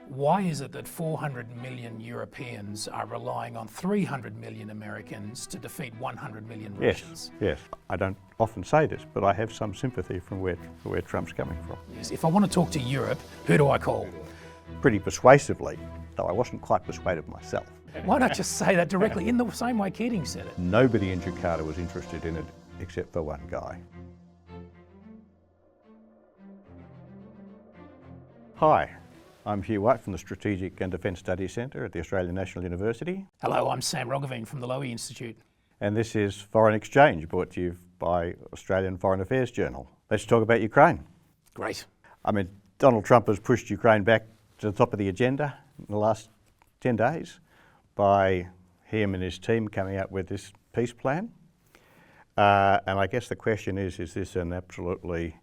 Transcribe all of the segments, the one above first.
Why is it that 400 million Europeans are relying on 300 million Americans to defeat 100 million Russians? Yes. I don't often say this, but I have some sympathy from where Trump's coming from. Yes. If I want to talk to Europe, who do I call? Pretty persuasively, though I wasn't quite persuaded myself. Why not just say that directly in the same way Keating said it? Nobody in Jakarta was interested in it except for one guy. Hi, I'm Hugh White from the Strategic and Defence Studies Centre at the Australian National University. Hello, I'm Sam Roggeveen from the Lowy Institute. And this is Foreign Exchange, brought to you by Australian Foreign Affairs Journal. Let's talk about Ukraine. Great. I mean, Donald Trump has pushed Ukraine back to the top of the agenda in the last 10 days by him and his team coming out with this peace plan. And I guess the question is this an absolutely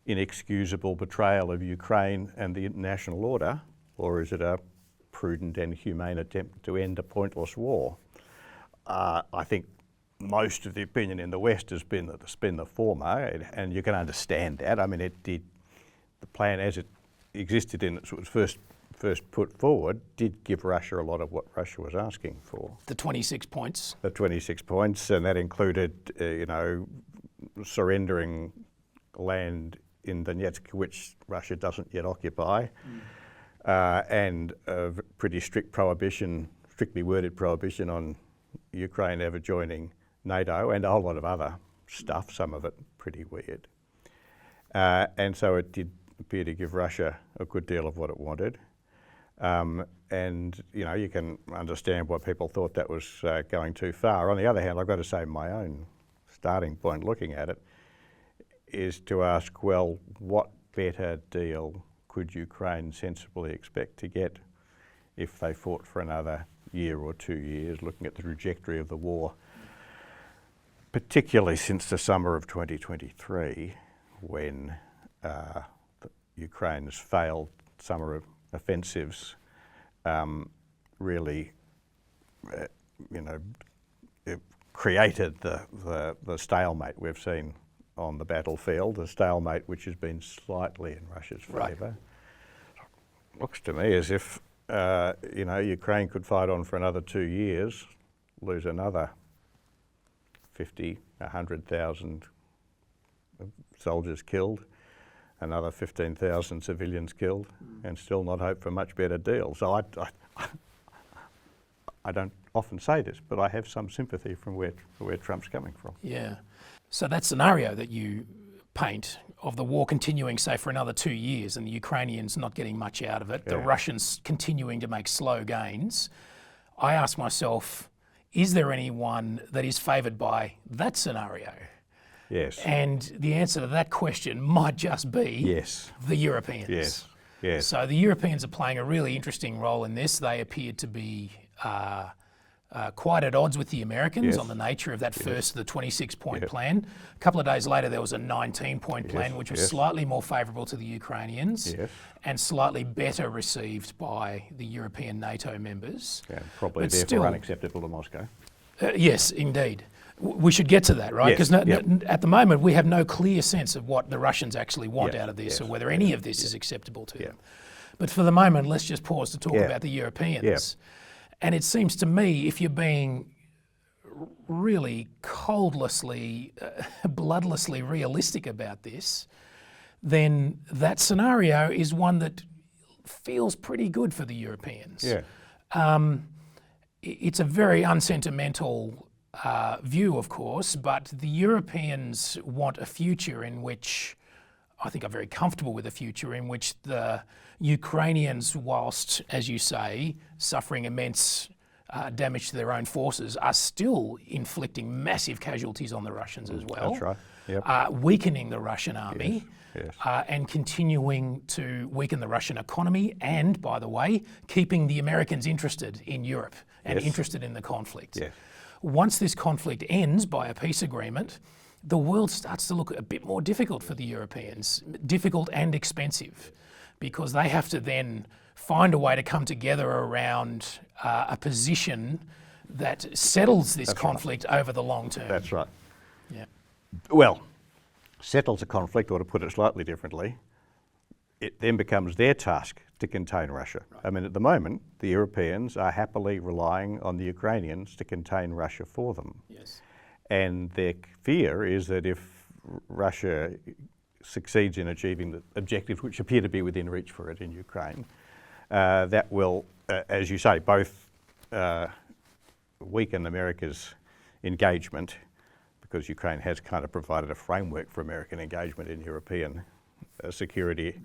inexcusable betrayal of Ukraine and the international order, or is it a prudent and humane attempt to end a pointless war? I think most of the opinion in the West has been that it's been the former, and you can understand that. I mean, the plan as it existed in its first put forward did give Russia a lot of what Russia was asking for. The 26 points. The 26 points, and that included, surrendering land in Donetsk, which Russia doesn't yet occupy, and a pretty strictly worded prohibition on Ukraine ever joining NATO, and a whole lot of other stuff, some of it pretty weird. And so it did appear to give Russia a good deal of what it wanted. And you can understand why people thought that was going too far. On the other hand, I've got to say my own starting point looking at it is to ask, well, what better deal could Ukraine sensibly expect to get if they fought for another year or 2 years, looking at the trajectory of the war, particularly since the summer of 2023, when Ukraine's failed summer offensives really, it created the stalemate we've seen on the battlefield, a stalemate which has been slightly in Russia's favour. Right. Looks to me as if Ukraine could fight on for another 2 years, lose another 50, 100,000 soldiers killed, another 15,000 civilians killed, and still not hope for a much better deal. So I don't often say this, but I have some sympathy from where Trump's coming from. Yeah. So that scenario that you paint of the war continuing, say, for another 2 years and the Ukrainians not getting much out of it, the Russians continuing to make slow gains, I ask myself, is there anyone that is favoured by that scenario? Yes. And the answer to that question might just be the Europeans. Yes. So the Europeans are playing a really interesting role in this. They appear to be quite at odds with the Americans on the nature of that first, the 26-point plan. A couple of days later, there was a 19-point plan, which was slightly more favourable to the Ukrainians and slightly better received by the European NATO members. Yeah, probably therefore still unacceptable to Moscow. Yes, indeed. We should get to that, right? Because at the moment, we have no clear sense of what the Russians actually want out of this or whether any of this is acceptable to them. But for the moment, let's just pause to talk about the Europeans. And it seems to me, if you're being really coldlessly, bloodlessly realistic about this, then that scenario is one that feels pretty good for the Europeans. It's a very unsentimental view, of course, but the Europeans want a future in which, I think are very comfortable with a future in which the Ukrainians, whilst, as you say, suffering immense damage to their own forces, are still inflicting massive casualties on the Russians as well. That's right. Weakening the Russian army and continuing to weaken the Russian economy and, by the way, keeping the Americans interested in Europe and interested in the conflict. Once this conflict ends by a peace agreement, the world starts to look a bit more difficult for the Europeans, difficult and expensive, because they have to then find a way to come together around a position that settles this conflict over the long term. That's right. Yeah. Well, settles a conflict, or to put it slightly differently, it then becomes their task to contain Russia. Right. I mean, at the moment, the Europeans are happily relying on the Ukrainians to contain Russia for them. Yes. And their fear is that if Russia succeeds in achieving the objectives which appear to be within reach for it in Ukraine, that will, as you say, both weaken America's engagement, because Ukraine has kind of provided a framework for American engagement in European security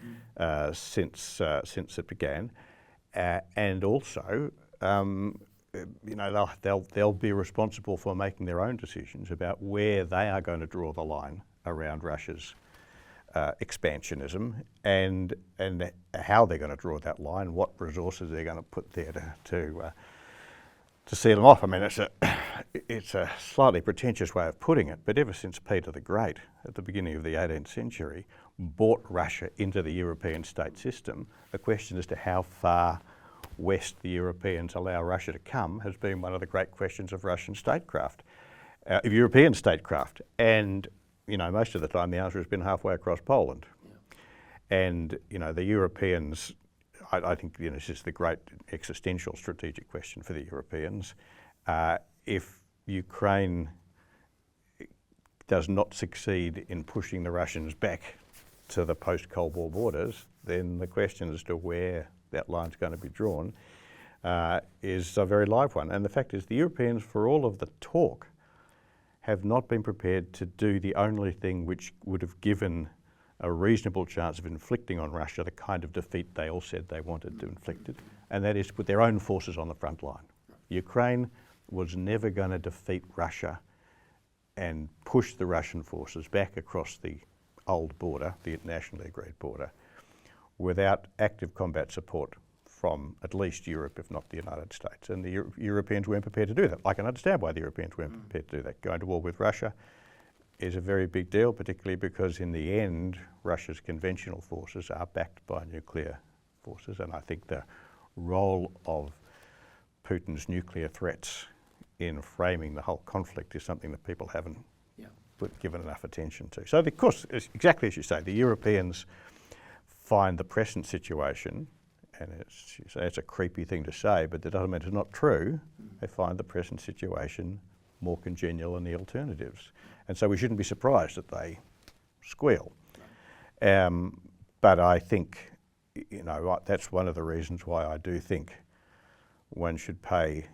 since it began, and also, they'll be responsible for making their own decisions about where they are going to draw the line around Russia's expansionism, and how they're going to draw that line, what resources they're going to put there to see them off. I mean, it's a slightly pretentious way of putting it, but ever since Peter the Great, at the beginning of the 18th century, brought Russia into the European state system, the question as to how far west the Europeans allow Russia to come has been one of the great questions of Russian statecraft, of European statecraft. And, most of the time the answer has been halfway across Poland. Yeah. And, the Europeans, I think, this is the great existential strategic question for the Europeans. If Ukraine does not succeed in pushing the Russians back to the post-Cold War borders, then the question as to where that line's going to be drawn is a very live one. And the fact is, the Europeans, for all of the talk, have not been prepared to do the only thing which would have given a reasonable chance of inflicting on Russia the kind of defeat they all said they wanted to inflict it, and that is to put their own forces on the front line. Ukraine was never going to defeat Russia and push the Russian forces back across the old border, the internationally agreed border, without active combat support from at least Europe, if not the United States. And the Europeans weren't prepared to do that. I can understand why the Europeans weren't prepared to do that. Going to war with Russia is a very big deal, particularly because in the end, Russia's conventional forces are backed by nuclear forces. And I think the role of Putin's nuclear threats in framing the whole conflict is something that people haven't given enough attention to. So, of course, exactly as you say, the Europeans find the present situation, and it's a creepy thing to say, but that doesn't mean it's not true. They find the present situation more congenial than the alternatives. And so we shouldn't be surprised that they squeal. But I think, that's one of the reasons why I do think one should pay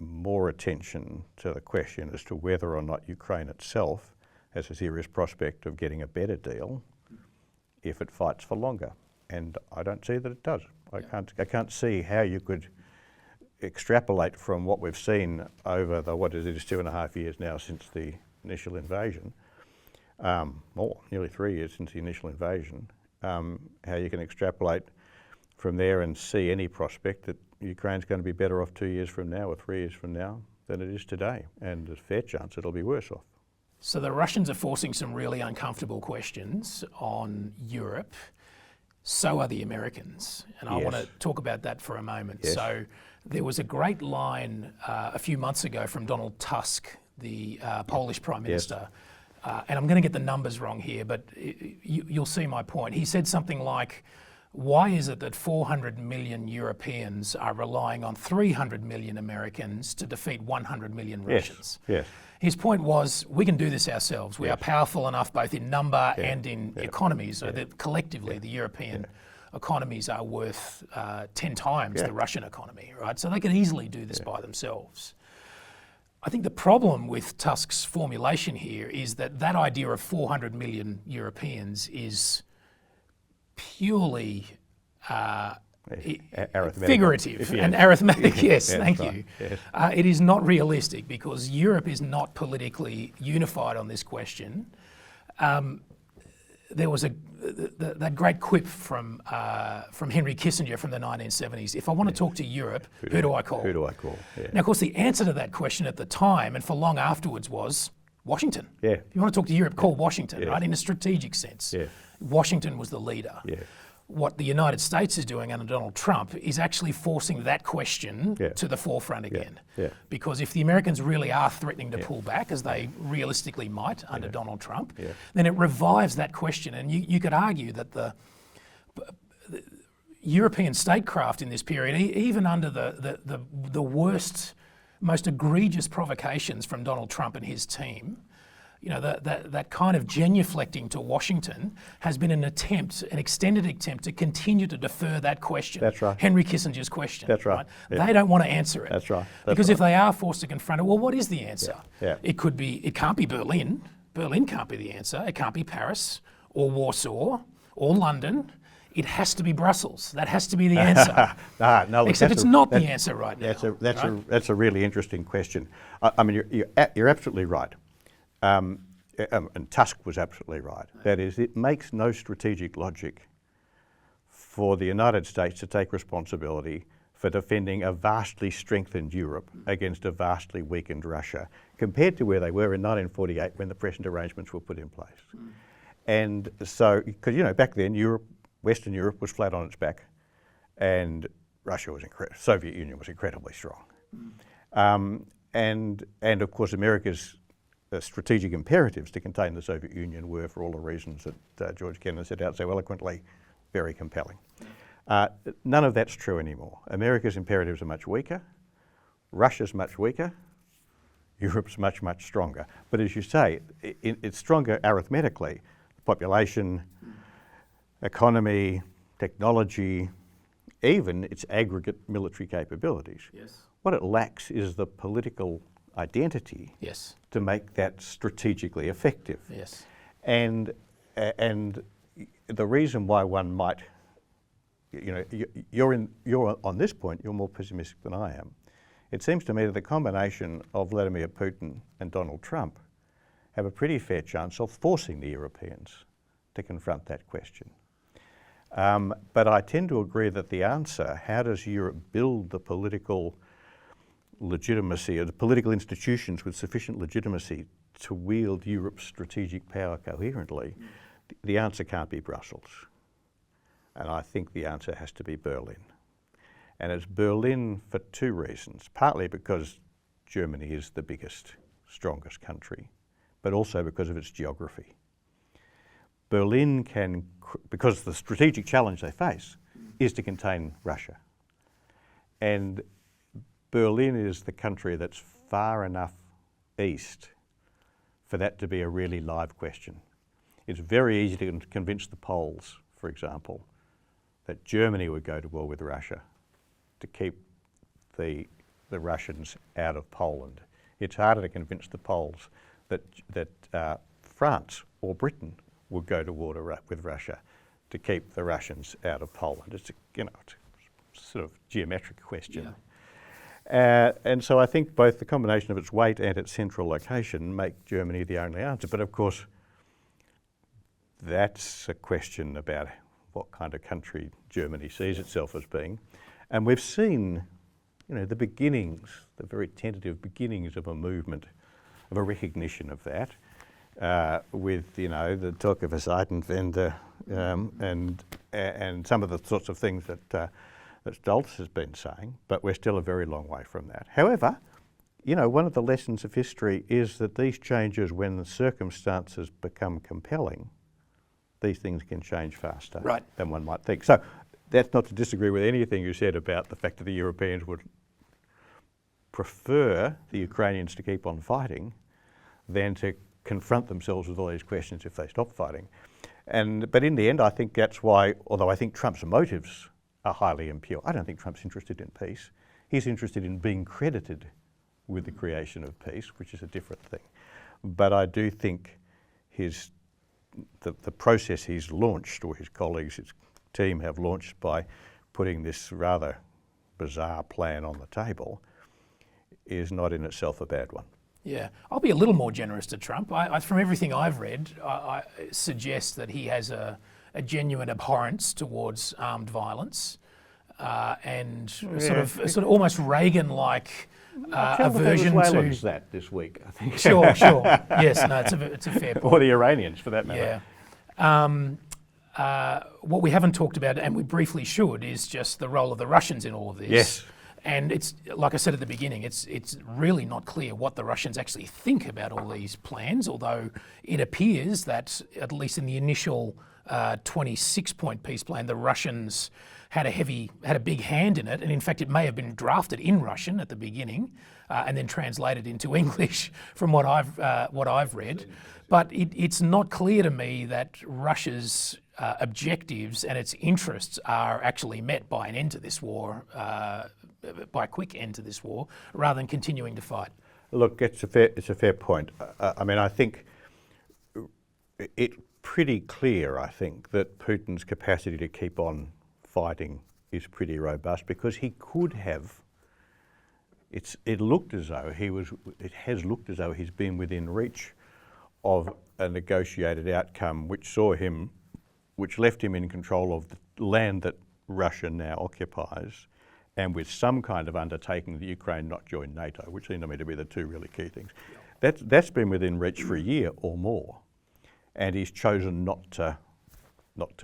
more attention to the question as to whether or not Ukraine itself has a serious prospect of getting a better deal if it fights for longer. And I don't see that it does. I can't see how you could extrapolate from what we've seen over the, it is 2.5 years now since the initial invasion, nearly 3 years since the initial invasion, how you can extrapolate from there and see any prospect that Ukraine's going to be better off 2 years from now or 3 years from now than it is today. And there's a fair chance it'll be worse off. So the Russians are forcing some really uncomfortable questions on Europe. So are the Americans. And I want to talk about that for a moment. Yes. So there was a great line a few months ago from Donald Tusk, the Polish Prime Minister. And I'm going to get the numbers wrong here, but you'll see my point. He said something like, why is it that 400 million Europeans are relying on 300 million Americans to defeat 100 million Russians? Yes. His point was, we can do this ourselves. We are powerful enough both in number and in economies, so that collectively the European economies are worth 10 times the Russian economy, right? So they can easily do this by themselves. I think the problem with Tusk's formulation here is that idea of 400 million Europeans is purely figurative and arithmetic. Yes, thank you. Yes. It is not realistic because Europe is not politically unified on this question. There was that great quip from Henry Kissinger from the 1970s. If I want to talk to Europe, who do I call? Who do I call? Yeah. Now, of course, the answer to that question at the time and for long afterwards was Washington. Yeah. If you want to talk to Europe, call Washington, right? In a strategic sense. Yeah. Washington was the leader. Yeah. What the United States is doing under Donald Trump is actually forcing that question to the forefront again. Yeah. Because if the Americans really are threatening to pull back, as they realistically might under Donald Trump, then it revives that question. And you could argue that European statecraft in this period, even under the worst, most egregious provocations from Donald Trump and his team, that kind of genuflecting to Washington has been an extended attempt to continue to defer that question. That's right. Henry Kissinger's question. That's right. Yeah. They don't want to answer it. That's right. Because if they are forced to confront it, well, what is the answer? Yeah. It can't be Berlin. Berlin can't be the answer. It can't be Paris or Warsaw or London. It has to be Brussels. That has to be the answer. No, except it's not the answer right now. That's a really interesting question. I mean, you're absolutely right. And Tusk was absolutely right. That is, it makes no strategic logic for the United States to take responsibility for defending a vastly strengthened Europe against a vastly weakened Russia, compared to where they were in 1948 when the present arrangements were put in place. And so, because back then Western Europe was flat on its back, and Russia was Soviet Union was incredibly strong, and of course America's strategic imperatives to contain the Soviet Union were, for all the reasons that George Kennan set out so eloquently, very compelling. None of that's true anymore. America's imperatives are much weaker, Russia's much weaker, Europe's much, much stronger. But as you say, it's stronger arithmetically. Population, economy, technology, even its aggregate military capabilities. Yes. What it lacks is the political identity to make that strategically effective. Yes. And the reason why one might, you're on this point, you're more pessimistic than I am. It seems to me that the combination of Vladimir Putin and Donald Trump have a pretty fair chance of forcing the Europeans to confront that question. But I tend to agree that the answer, how does Europe build the political legitimacy, or the political institutions with sufficient legitimacy to wield Europe's strategic power coherently, the answer can't be Brussels. And I think the answer has to be Berlin. And it's Berlin for two reasons, partly because Germany is the biggest, strongest country, but also because of its geography. Berlin can, because the strategic challenge they face is to contain Russia. And Berlin is the country that's far enough east for that to be a really live question. It's very easy to convince the Poles, for example, that Germany would go to war with Russia to keep the Russians out of Poland. It's harder to convince the Poles that France or Britain would go to war with Russia to keep the Russians out of Poland. It's a sort of geometric question. Yeah. And so I think both the combination of its weight and its central location make Germany the only answer. But of course, that's a question about what kind of country Germany sees itself as being. And we've seen, the beginnings, the very tentative beginnings of a movement, of a recognition of that, with the talk of a Zeitenwende and some of the sorts of things that Stolz has been saying, but we're still a very long way from that. However, one of the lessons of history is that these changes, when the circumstances become compelling, these things can change faster than one might think. So that's not to disagree with anything you said about the fact that the Europeans would prefer the Ukrainians to keep on fighting than to confront themselves with all these questions if they stop fighting. But in the end, I think that's why, although I think Trump's motives are highly impure, I don't think Trump's interested in peace. He's interested in being credited with the creation of peace, which is a different thing. But I do think the process he's launched, or his colleagues, his team have launched by putting this rather bizarre plan on the table, is not in itself a bad one. Yeah, I'll be a little more generous to Trump. From everything I've read, I suggest that he has a genuine abhorrence towards armed violence and sort of almost Reagan-like aversion to that this week, I think. Sure. Yes, no, it's a fair point. Or the Iranians, for that matter. Yeah. What we haven't talked about, and we briefly should, is just the role of the Russians in all of this. Yes. And it's, like I said at the beginning, it's really not clear what the Russians actually think about all these plans, although it appears that, at least in the initial 26-point peace plan, the Russians had a big hand in it, and in fact it may have been drafted in Russian at the beginning and then translated into English from what I've read. But it's not clear to me that Russia's objectives and its interests are actually met by an end to this war, by a quick end to this war, rather than continuing to fight. Look, it's a fair point. I mean, I think it's pretty clear, I think, that Putin's capacity to keep on fighting is pretty robust, because he could have. It has looked as though he's been within reach of a negotiated outcome, which left him in control of the land that Russia now occupies, and with some kind of undertaking that Ukraine not join NATO, which seem to me to be the two really key things. That's been within reach for a year or more, and he's chosen not to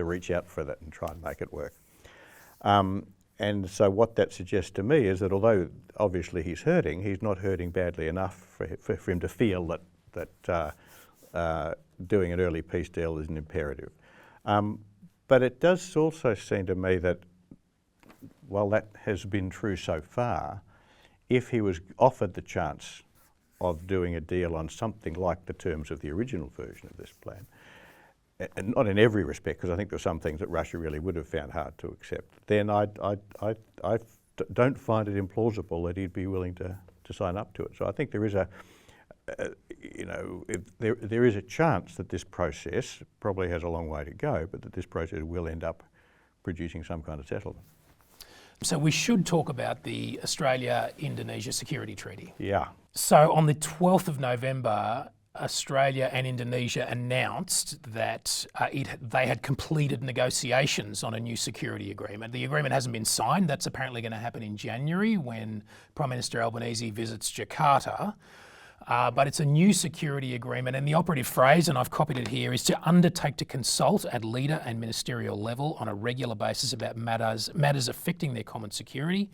reach out for that and try and make it work. And so what that suggests to me is that although obviously he's hurting, he's not hurting badly enough for him to feel that doing an early peace deal is an imperative. But it does also seem to me that while that has been true so far, if he was offered the chance of doing a deal on something like the terms of the original version of this plan, and not in every respect, because I think there are some things that Russia really would have found hard to accept, then I don't find it implausible that he'd be willing to sign up to it. So I think there is there is a chance that this process probably has a long way to go, but that this process will end up producing some kind of settlement. So we should talk about the Australia-Indonesia Security Treaty. Yeah. So on the 12th of November, Australia and Indonesia announced that they had completed negotiations on a new security agreement. The agreement hasn't been signed. That's apparently going to happen in January when Prime Minister Albanese visits Jakarta. But it's a new security agreement, and the operative phrase, and I've copied it here, is to undertake to consult at leader and ministerial level on a regular basis about matters affecting their common security,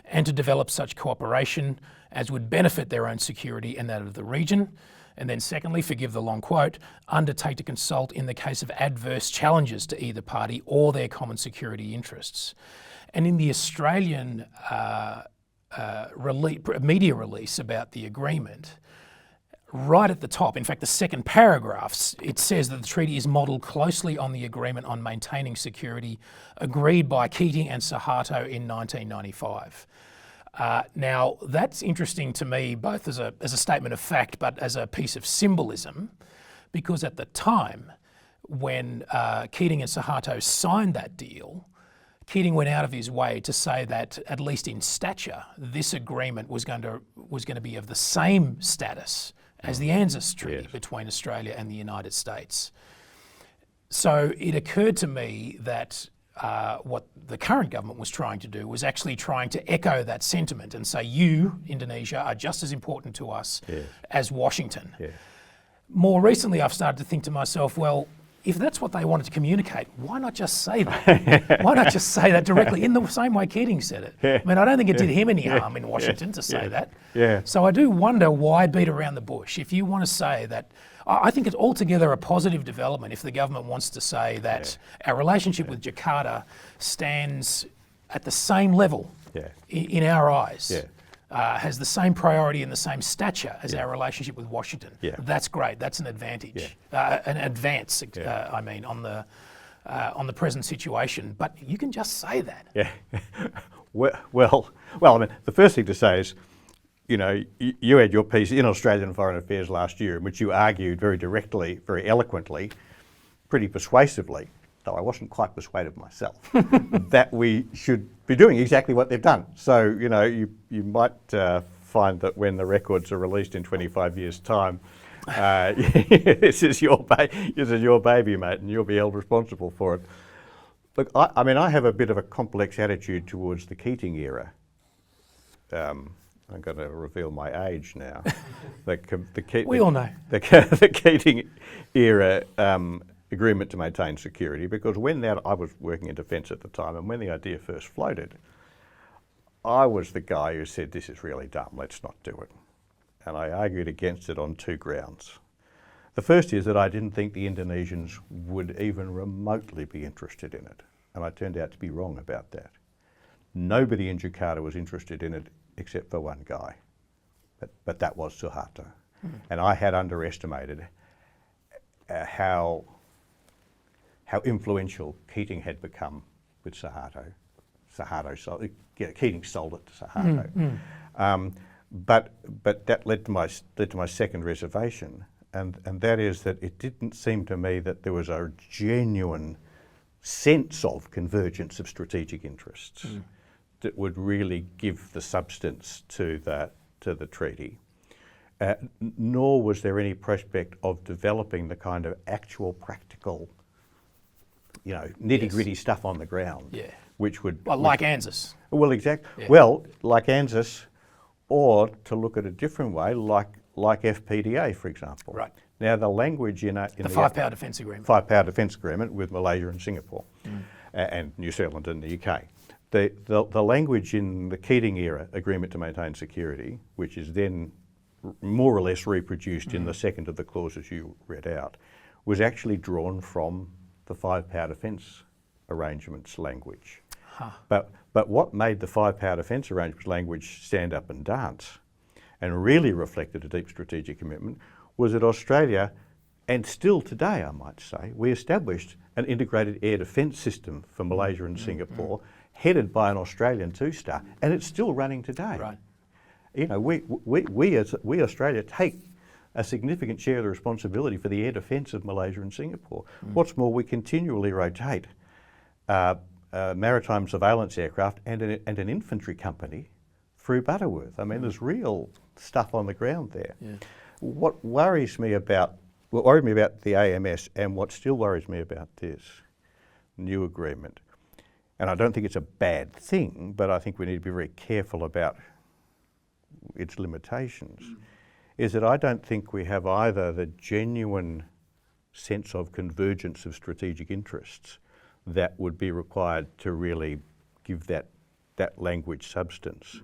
and to develop such cooperation as would benefit their own security and that of the region. And then secondly, forgive the long quote, undertake to consult in the case of adverse challenges to either party or their common security interests. And in the Australian media release about the agreement, right at the top, in fact the second paragraph, it says that the treaty is modelled closely on the agreement on maintaining security agreed by Keating and Suharto in 1995. Now that's interesting to me both as a statement of fact but as a piece of symbolism, because at the time when Keating and Suharto signed that deal, Keating went out of his way to say that, at least in stature, this agreement was going to be of the same status as the ANZUS Treaty between Australia and the United States. So it occurred to me that what the current government was trying to do was actually trying to echo that sentiment and say, you, Indonesia, are just as important to us as Washington. Yeah. More recently, I've started to think to myself, well, if that's what they wanted to communicate, why not just say that? Why not just say that directly in the same way Keating said it? I mean, I don't think it did him any harm in Washington to say that. Yeah. So I do wonder why beat around the bush. If you want to say that, I think it's altogether a positive development if the government wants to say that our relationship with Jakarta stands at the same level in our eyes. Yeah. Has the same priority and the same stature as our relationship with Washington. Yeah. That's great. That's an advantage, an advance. I mean, on the present situation. But you can just say that. Yeah. Well. I mean, the first thing to say is, you know, you had your piece in Australian Foreign Affairs last year, in which you argued very directly, very eloquently, pretty persuasively, though I wasn't quite persuaded myself, that we should be doing exactly what they've done. So, you know, you might find that when the records are released in 25 years' time, this is your baby, mate, and you'll be held responsible for it. Look, I mean, I have a bit of a complex attitude towards the Keating era. I'm going to reveal my age now. We all know. The Keating era agreement to maintain security, because I was working in defence at the time, and when the idea first floated, I was the guy who said, this is really dumb, let's not do it. And I argued against it on two grounds. The first is that I didn't think the Indonesians would even remotely be interested in it, and I turned out to be wrong about that. Nobody in Jakarta was interested in it except for one guy, but that was Suharto. And I had underestimated how influential Keating had become with Suharto. Keating sold it to Suharto. But that led to my second reservation, and that is that it didn't seem to me that there was a genuine sense of convergence of strategic interests that would really give the substance to the treaty. Nor was there any prospect of developing the kind of actual practical, nitty-gritty stuff on the ground, which would... Well, like ANZUS. Well, exactly. Yeah. Well, like ANZUS, or to look at a different way, like FPDA, for example. Right. Now, the language in the Five-Power Defence Agreement. Five-Power Defence Agreement with Malaysia and Singapore, and New Zealand and the UK. The language in the Keating era agreement to maintain security, which is then more or less reproduced in the second of the clauses you read out, was actually drawn from the Five-Power Defence Arrangements language. But what made the Five-Power Defence Arrangements language stand up and dance and really reflected a deep strategic commitment was that Australia, and still today I might say, we established an integrated air defence system for Malaysia and Singapore, headed by an Australian two-star, and it's still running today. Right. We Australia take a significant share of the responsibility for the air defence of Malaysia and Singapore. What's more, we continually rotate maritime surveillance aircraft and an infantry company through Butterworth. I mean, there's real stuff on the ground there. Yeah. What worried me about the AMS, and what still worries me about this new agreement, and I don't think it's a bad thing, but I think we need to be very careful about its limitations, is that I don't think we have either the genuine sense of convergence of strategic interests that would be required to really give that language substance,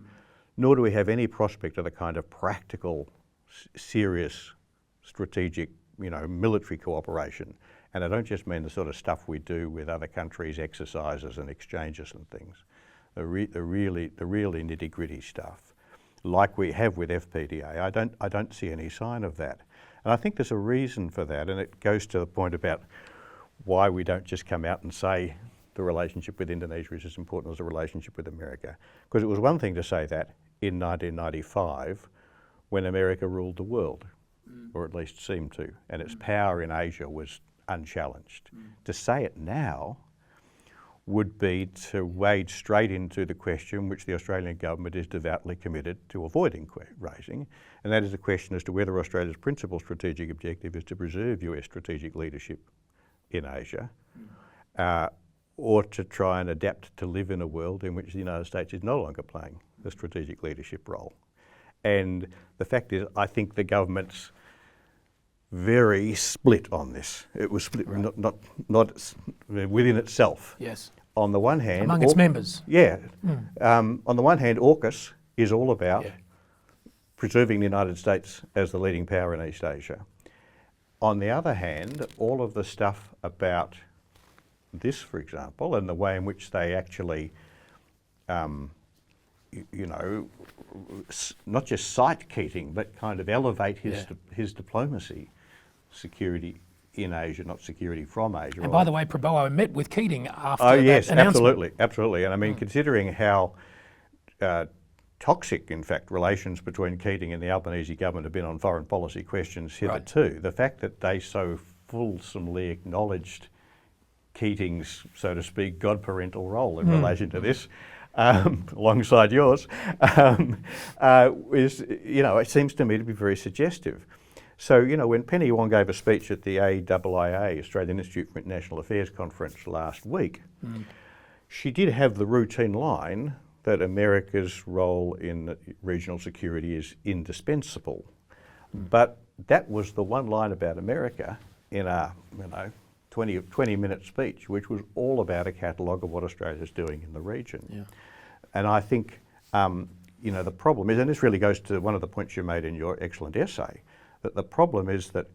nor do we have any prospect of the kind of practical, serious, strategic, military cooperation. And I don't just mean the sort of stuff we do with other countries, exercises and exchanges and things, the really nitty-gritty stuff, like we have with FPDA. I don't see any sign of that. And I think there's a reason for that, and it goes to the point about why we don't just come out and say the relationship with Indonesia is as important as the relationship with America. Because it was one thing to say that in 1995 when America ruled the world, or at least seemed to, and its power in Asia was unchallenged. To say it now would be to wade straight into the question which the Australian government is devoutly committed to avoiding raising, and that is the question as to whether Australia's principal strategic objective is to preserve US strategic leadership in Asia, or to try and adapt to live in a world in which the United States is no longer playing the strategic leadership role. And the fact is, I think the government's very split on this. It was split, right. not within itself. Yes. On the one hand, among its members. Yeah. On the one hand, AUKUS is all about preserving the United States as the leading power in East Asia. On the other hand, all of the stuff about this, for example, and the way in which they actually, not just cite Keating, but kind of elevate his diplomacy, security in Asia, not security from Asia. And by the way, Prabowo met with Keating after that announcement. Absolutely. And I mean, considering how toxic, in fact, relations between Keating and the Albanese government have been on foreign policy questions hitherto, the fact that they so fulsomely acknowledged Keating's, so to speak, godparental role in relation to this, alongside yours, is, it seems to me to be very suggestive. So, when Penny Wong gave a speech at the AIIA, Australian Institute for International Affairs conference last week, she did have the routine line that America's role in regional security is indispensable. But that was the one line about America in a 20-minute speech, which was all about a catalogue of what Australia's doing in the region. Yeah. And I think, the problem is, and this really goes to one of the points you made in your excellent essay, that the problem is that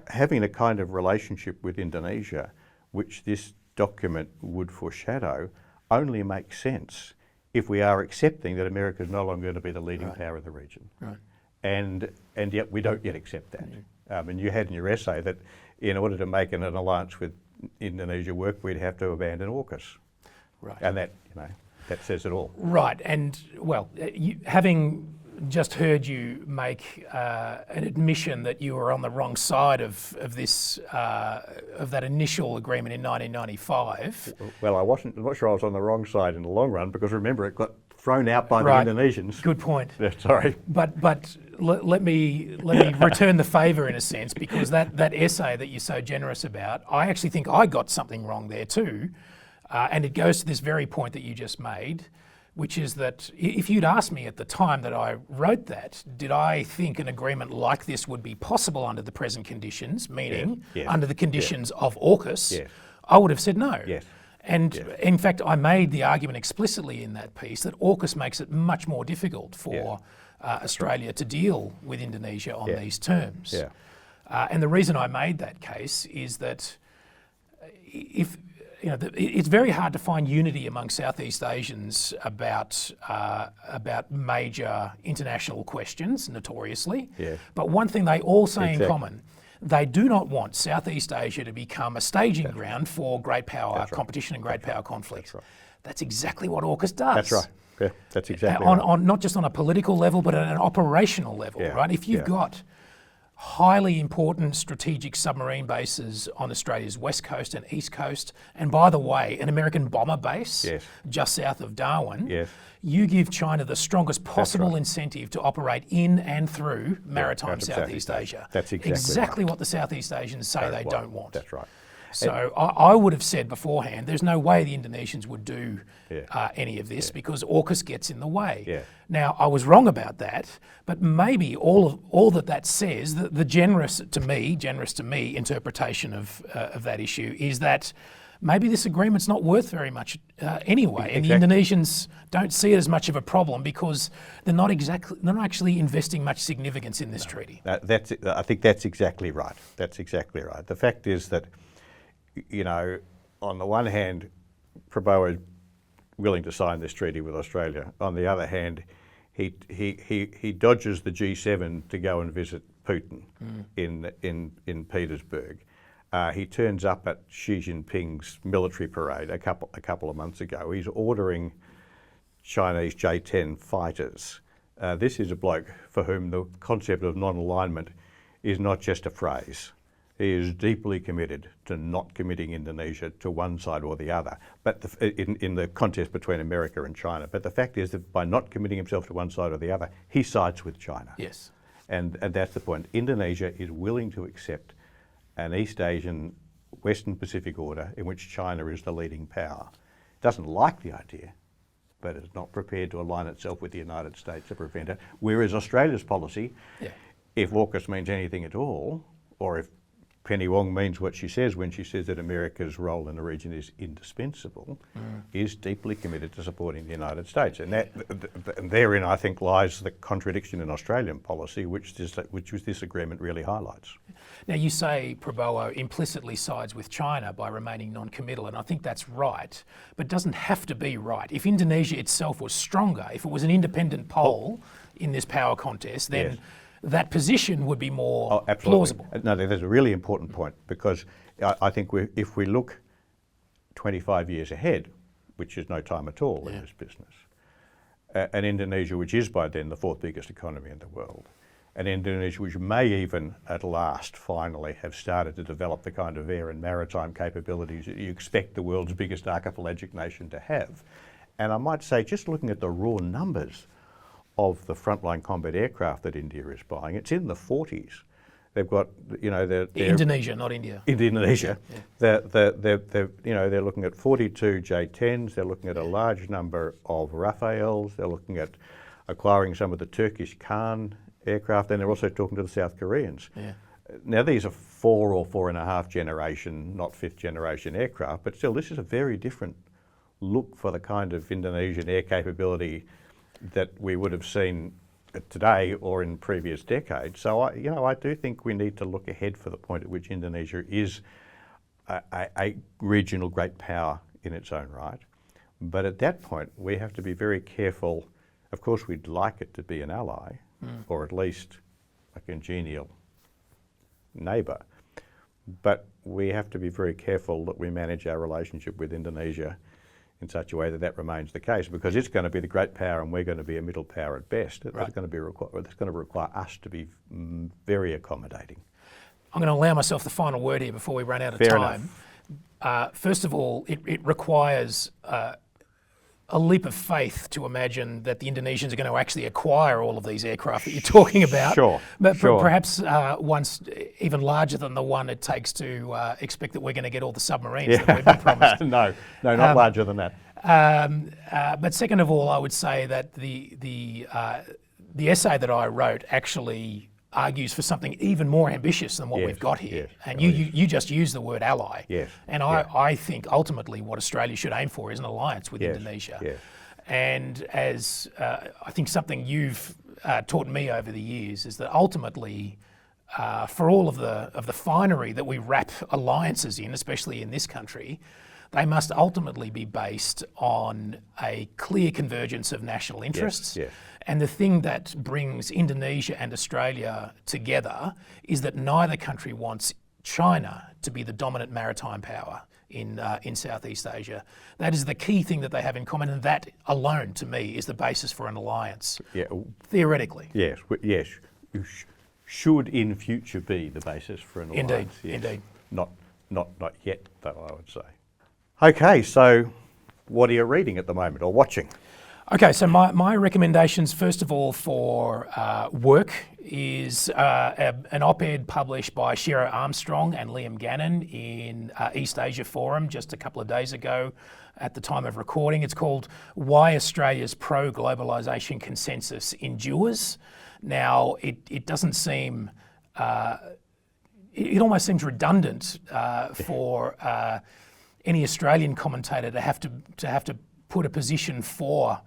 having a kind of relationship with Indonesia, which this document would foreshadow, only makes sense if we are accepting that America is no longer going to be the leading power in the region. Right. And yet we don't yet accept that. And you had in your essay that in order to make an alliance with Indonesia work, we'd have to abandon AUKUS. Right. And that, that says it all. Right. And well, having just heard you make an admission that you were on the wrong side of this of that initial agreement in 1995. Well, I'm not sure I was on the wrong side in the long run, because remember, it got thrown out by the Indonesians. Good point. Sorry. But let me return the favour in a sense, because that essay that you're so generous about, I actually think I got something wrong there too, and it goes to this very point that you just made, which is that if you'd asked me at the time that I wrote that, did I think an agreement like this would be possible under the present conditions, meaning under the conditions of AUKUS, I would have said no. Yes. And in fact, I made the argument explicitly in that piece that AUKUS makes it much more difficult for Australia to deal with Indonesia on these terms. Yeah. And the reason I made that case is that it's very hard to find unity among Southeast Asians about major international questions, notoriously. Yeah. But one thing they all say in common, they do not want Southeast Asia to become a staging ground for great power competition and great power conflict. That's exactly what AUKUS does. That's right. Yeah, that's exactly right. On not just on a political level, but at an operational level, right? If you've got highly important strategic submarine bases on Australia's west coast and east coast, and by the way, an American bomber base just south of Darwin, you give China the strongest possible incentive to operate in and through maritime Southeast Asia. That's exactly what the Southeast Asians say they don't want. That's right. So I would have said beforehand, there's no way the Indonesians would do any of this because AUKUS gets in the way. Yeah. Now, I was wrong about that, but maybe all that says, the generous to me interpretation of that issue is that maybe this agreement's not worth very much anyway, and the Indonesians don't see it as much of a problem because they're not actually investing much significance in this treaty. I think that's exactly right. That's exactly right. The fact is that, on the one hand, Prabowo is willing to sign this treaty with Australia. On the other hand, he dodges the G7 to go and visit Putin in Petersburg. He turns up at Xi Jinping's military parade a couple of months ago. He's ordering Chinese J-10 fighters. This is a bloke for whom the concept of non-alignment is not just a phrase. He is deeply committed to not committing Indonesia to one side or the other, but in the contest between America and China. But the fact is that by not committing himself to one side or the other, he sides with China. Yes. And that's the point. Indonesia is willing to accept an East Asian Western Pacific order in which China is the leading power. It doesn't like the idea, but is not prepared to align itself with the United States to prevent it. Whereas Australia's policy, if AUKUS means anything at all, or if Penny Wong means what she says when she says that America's role in the region is indispensable, is deeply committed to supporting the United States. And therein, I think, lies the contradiction in Australian policy, which this agreement really highlights. Now, you say Prabowo implicitly sides with China by remaining non-committal, and I think that's right, but doesn't have to be right. If Indonesia itself was stronger, if it was an independent pole in this power contest, then that position would be more plausible. No, there's a really important point, because I think if we look 25 years ahead, which is no time at all in this business, and Indonesia, which is by then the fourth biggest economy in the world, and Indonesia, which may even at last finally have started to develop the kind of air and maritime capabilities that you expect the world's biggest archipelagic nation to have. And I might say, just looking at the raw numbers of the frontline combat aircraft that India is buying, it's in the 40s. They've got, Indonesia, not India. Indonesia. They're looking at 42 J-10s. They're looking at a large number of Rafales. They're looking at acquiring some of the Turkish Khan aircraft, and they're also talking to the South Koreans. Now, these are 4 or 4.5 generation, not 5th generation aircraft, but still, this is a very different look for the kind of Indonesian air capability that we would have seen today or in previous decades. So I do think we need to look ahead for the point at which Indonesia is a regional great power in its own right. But at that point, we have to be very careful. Of course, we'd like it to be an ally, or at least a congenial neighbour. But we have to be very careful that we manage our relationship with Indonesia in such a way that that remains the case, because it's going to be the great power and we're going to be a middle power at best. Right. That's going to require us to be very accommodating. I'm going to allow myself the final word here before we run out of Fair time. First of all, it requires a leap of faith to imagine that the Indonesians are going to actually acquire all of these aircraft that you're talking about. Sure. But perhaps once even larger than the one it takes to expect that we're going to get all the submarines that we've been promised. No, not larger than that. But second of all, I would say that the essay that I wrote actually argues for something even more ambitious than what we've got here. Yes. And you just used the word ally. Yes. And I think ultimately what Australia should aim for is an alliance with Indonesia. Yes. And as I think something you've taught me over the years is that ultimately for all of the finery that we wrap alliances in, especially in this country, they must ultimately be based on a clear convergence of national interests. Yes, yes. And the thing that brings Indonesia and Australia together is that neither country wants China to be the dominant maritime power in Southeast Asia. That is the key thing that they have in common, and that alone, to me, is the basis for an alliance, theoretically. Yes, yes. Should in future be the basis for an alliance. Indeed. Not yet, though, I would say. Okay, so what are you reading at the moment or watching? Okay, so my recommendations, first of all, for work is an op-ed published by Shiro Armstrong and Liam Gannon in East Asia Forum just a couple of days ago at the time of recording. It's called Why Australia's Pro-Globalisation Consensus Endures. Now, it doesn't seem, it almost seems redundant for any Australian commentator to have to put a position for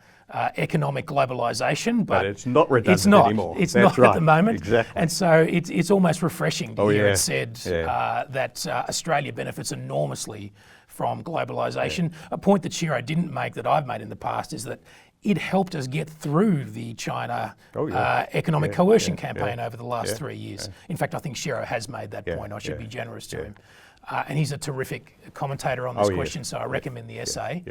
economic globalisation, but it's not redundant anymore. It's not at the moment, exactly. And so it's almost refreshing to hear it said that Australia benefits enormously from globalisation. A point that Shiro didn't make that I've made in the past is that it helped us get through the China economic coercion campaign over the last 3 years. In fact, I think Shiro has made that point. I should be generous to him. And he's a terrific commentator on this question, so I recommend the essay.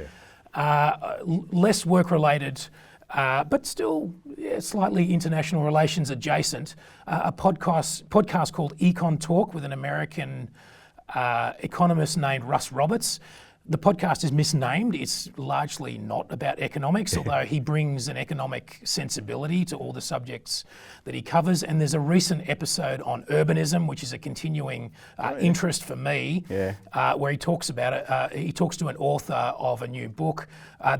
Less work-related, but still slightly international relations adjacent, a podcast called Econ Talk with an American economist named Russ Roberts. The podcast is misnamed. It's largely not about economics, although he brings an economic sensibility to all the subjects that he covers. And there's a recent episode on urbanism, which is a continuing interest for me, where he talks about it. He talks to an author of a new book.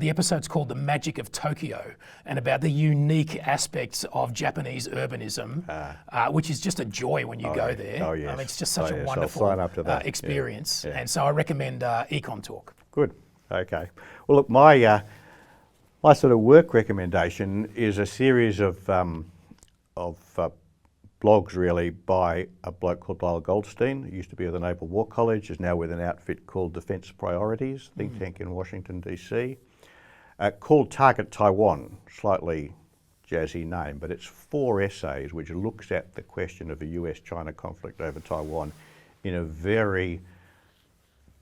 The episode's called The Magic of Tokyo, and about the unique aspects of Japanese urbanism, which is just a joy when you go there. I mean, it's just such a wonderful experience. And so I recommend Econ Talk. Good. Okay. Well, look, my sort of work recommendation is a series of blogs, really, by a bloke called Lyle Goldstein, who used to be at the Naval War College, is now with an outfit called Defence Priorities, think tank in Washington, D.C., called Target Taiwan, slightly jazzy name, but it's 4 essays which looks at the question of the US-China conflict over Taiwan in a very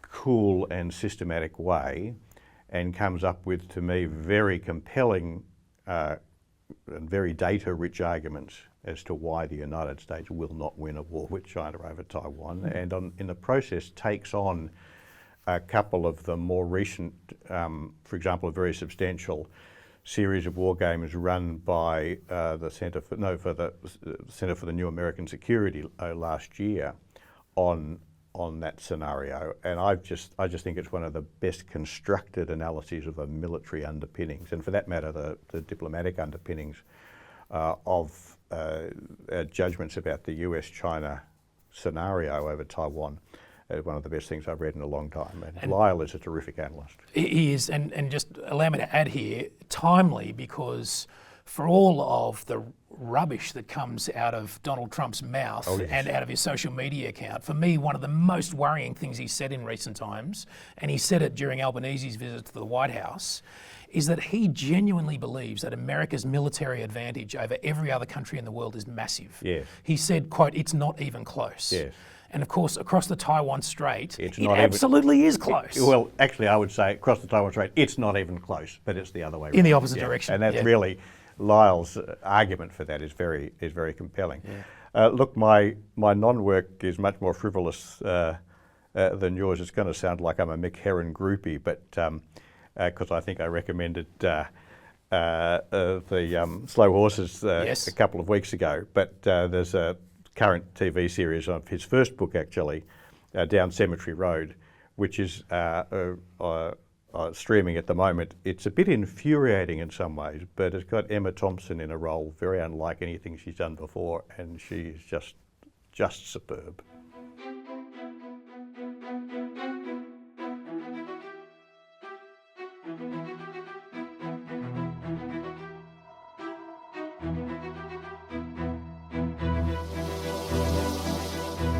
cool and systematic way, and comes up with, to me, very compelling and very data-rich arguments as to why the United States will not win a war with China over Taiwan, and in the process takes on a couple of the more recent, for example, a very substantial series of war games run by the Centre for the New American Security last year on that scenario, and I just think it's one of the best constructed analyses of the military underpinnings, and for that matter, the diplomatic underpinnings of judgments about the US-China scenario over Taiwan. One of the best things I've read in a long time, and Lyle is a terrific analyst. He is, and just allow me to add here, timely, because for all of the rubbish that comes out of Donald Trump's mouth and out of his social media account, for me, one of the most worrying things he's said in recent times, and he said it during Albanese's visit to the White House, is that he genuinely believes that America's military advantage over every other country in the world is massive. Yes. He said, quote, "It's not even close." Yes. And of course, across the Taiwan Strait, It's it not absolutely is close. Well, actually, I would say across the Taiwan Strait, it's not even close, but it's the other way around. In the opposite direction. And that's really, Lyle's argument for that is very compelling. Look, my non-work is much more frivolous than yours. It's going to sound like I'm a Mick Herron groupie, but because I think I recommended the Slow Horses a couple of weeks ago. But there's a current TV series of his first book, actually, Down Cemetery Road, which is streaming at the moment. It's a bit infuriating in some ways, but it's got Emma Thompson in a role very unlike anything she's done before, and she's just superb.